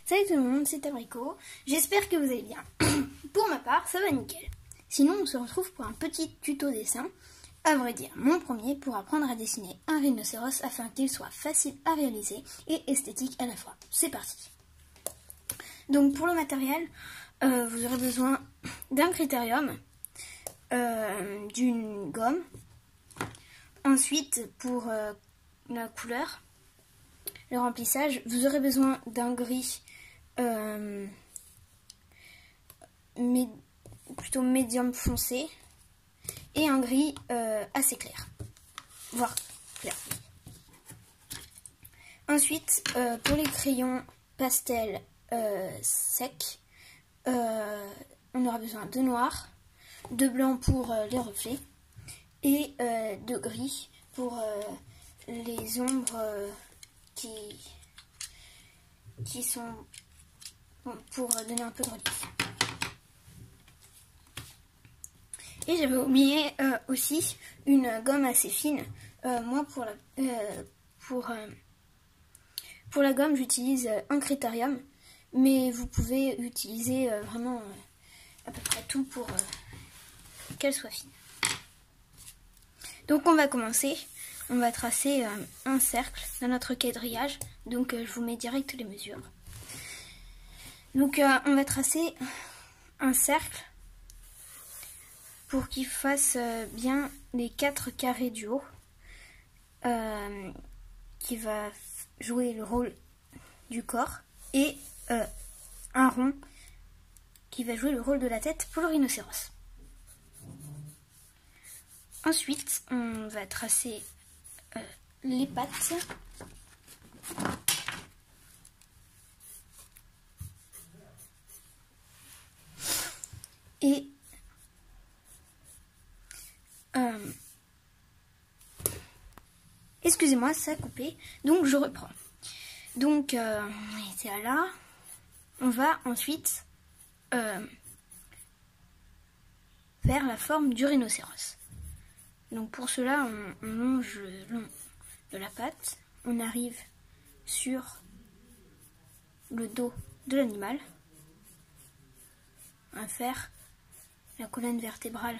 Salut tout le monde, c'est Abricot. J'espère que vous allez bien. Pour ma part, ça va nickel. Sinon, on se retrouve pour un petit tuto dessin. À vrai dire, mon premier pour apprendre à dessiner un rhinocéros afin qu'il soit facile à réaliser et esthétique à la fois. C'est parti. Donc pour le matériel, vous aurez besoin d'un critérium, d'une gomme. Ensuite, pour la couleur, le remplissage, vous aurez besoin d'un gris plutôt médium foncé et un gris assez clair, voire clair. Ensuite, pour les crayons pastel secs, on aura besoin de noir, de blanc pour les reflets et de gris pour les ombres qui sont pour donner un peu de relief. Et j'avais oublié aussi une gomme assez fine. Moi pour la gomme j'utilise un critérium, mais vous pouvez utiliser vraiment à peu près tout pour qu'elle soit fine. Donc on va commencer. On va tracer un cercle dans notre quadrillage. Donc je vous mets direct les mesures. Donc on va tracer un cercle pour qu'il fasse bien les 4 carrés du haut, qui va jouer le rôle du corps, et un rond qui va jouer le rôle de la tête pour le rhinocéros. Ensuite, on va tracer les pattes. Et excusez-moi, ça a coupé, donc je reprends. Donc on était là. On va ensuite faire la forme du rhinocéros. Donc pour cela, on longe le long de la patte, on arrive sur le dos de l'animal. On va faire la colonne vertébrale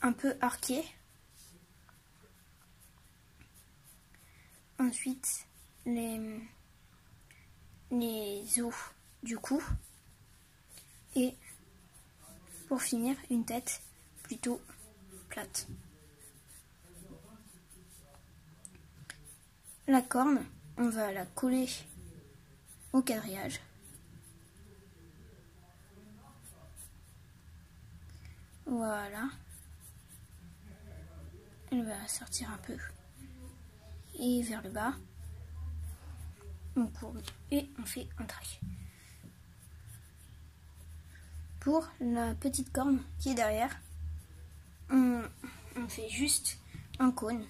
un peu arquée. Ensuite, les os du cou. Et pour finir, une tête plutôt plate. La corne, on va la coller au quadrillage. Voilà. Elle va sortir un peu. Et vers le bas. On courbe et on fait un trait. Pour la petite corne qui est derrière, on fait juste un cône.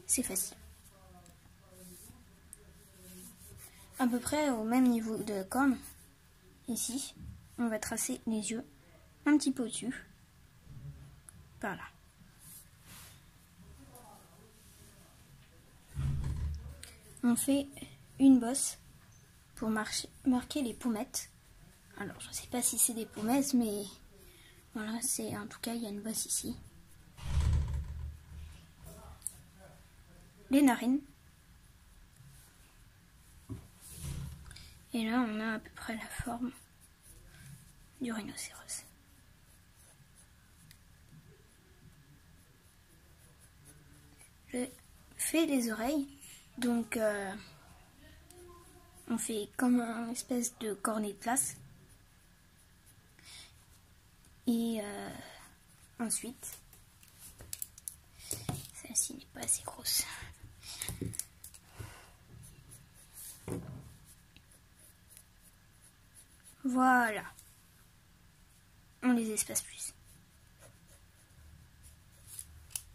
C'est facile. À peu près au même niveau de corne, ici, on va tracer les yeux un petit peu au-dessus, par là. On fait une bosse pour marquer les pommettes. Alors, je ne sais pas si c'est des pommettes, mais voilà, c'est en tout cas, il y a une bosse ici. Les narines. Et là, on a à peu près la forme du rhinocéros. Je fais les oreilles. Donc, on fait comme une espèce de cornet de place. Et ensuite, celle-ci n'est pas assez grosse. Voilà. On les espace plus.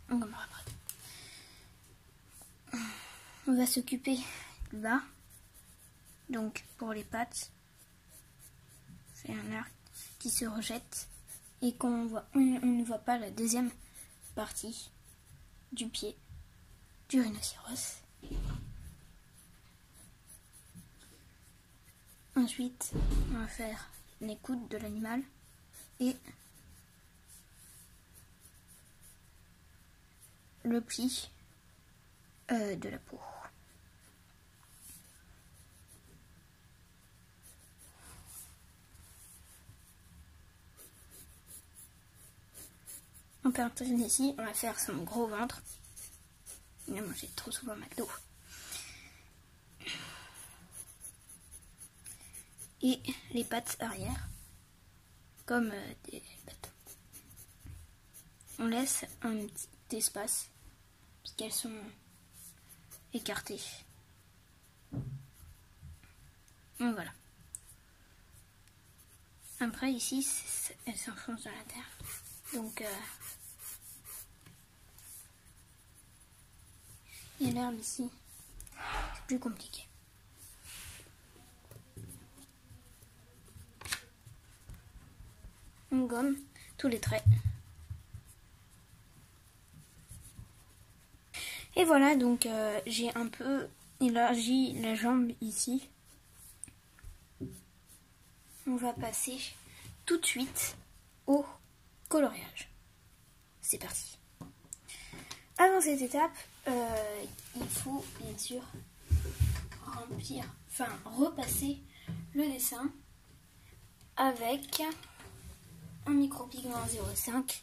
On commencera après. On va s'occuper du bas. Donc pour les pattes, c'est un arc qui se rejette et qu'on voit, on ne voit pas la deuxième partie du pied du rhinocéros. Ensuite, on va faire les coudes de l'animal et le pli de la peau. On peut entendre ici, on va faire son gros ventre. Il a mangé trop souvent McDo. Et les pattes arrière, comme des pattes. On laisse un petit espace, parce qu'elles sont écartées. Donc voilà. Après ici, elles s'enfoncent dans la terre. Donc et l'herbe ici, c'est plus compliqué. On gomme tous les traits. Et voilà, donc j'ai un peu élargi la jambe ici. On va passer tout de suite au coloriage. C'est parti. Avant cette étape, il faut bien sûr repasser le dessin avec un micropigment 0,5.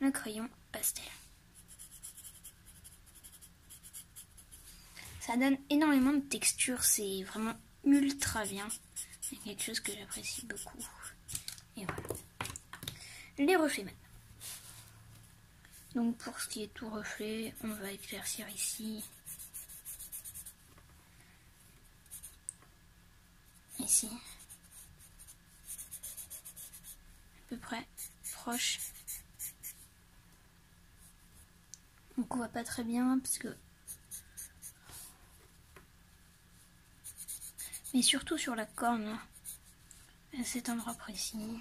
Le crayon pastel. Ça donne énormément de texture, c'est vraiment ultra bien. C'est quelque chose que j'apprécie beaucoup. Et voilà. Les reflets maintenant. Donc pour ce qui est tout reflet, on va éclaircir ici. Ici. À peu près proche. Donc on voit pas très bien parce que... Mais surtout sur la corne, à cet endroit précis.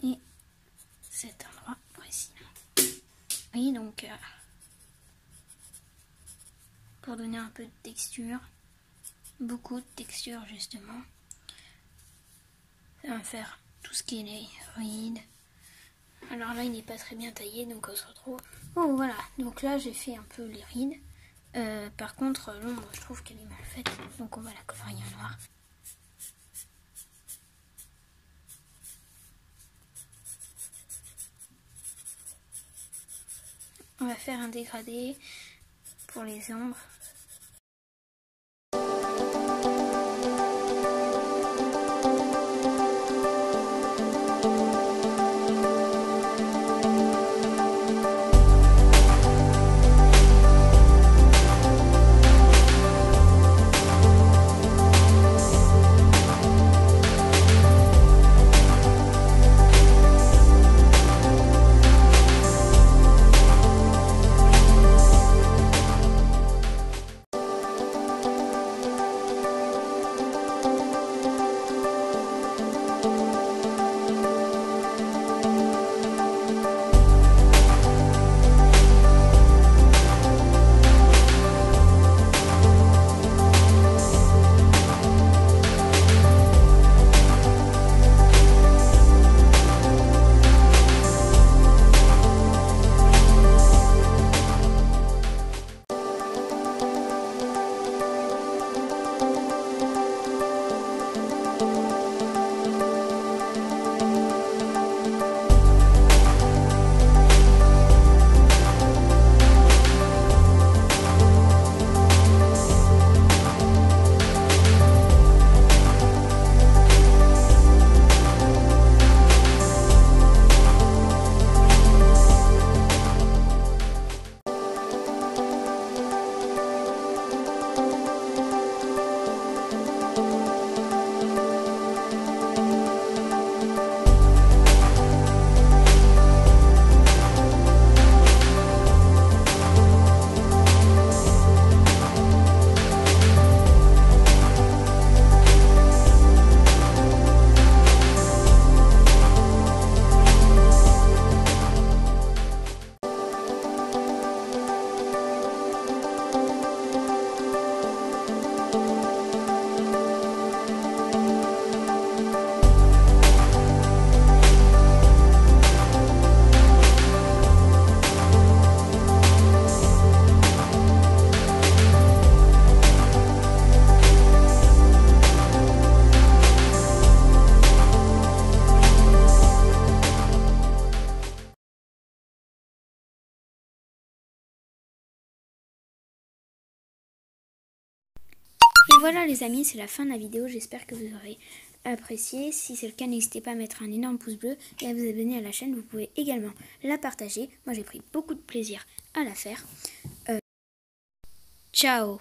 Et cet endroit précis. Oui, donc pour donner un peu de texture, beaucoup de texture justement, ça va faire tout ce qui est les rides. Alors là il n'est pas très bien taillé, donc on se retrouve... Oh voilà, donc là j'ai fait un peu les rides. Par contre l'ombre je trouve qu'elle est mal faite, donc on va la colorier en noir. On va faire un dégradé pour les ombres. Et voilà les amis, c'est la fin de la vidéo, j'espère que vous aurez apprécié. Si c'est le cas, n'hésitez pas à mettre un énorme pouce bleu et à vous abonner à la chaîne. Vous pouvez également la partager. Moi j'ai pris beaucoup de plaisir à la faire. Ciao!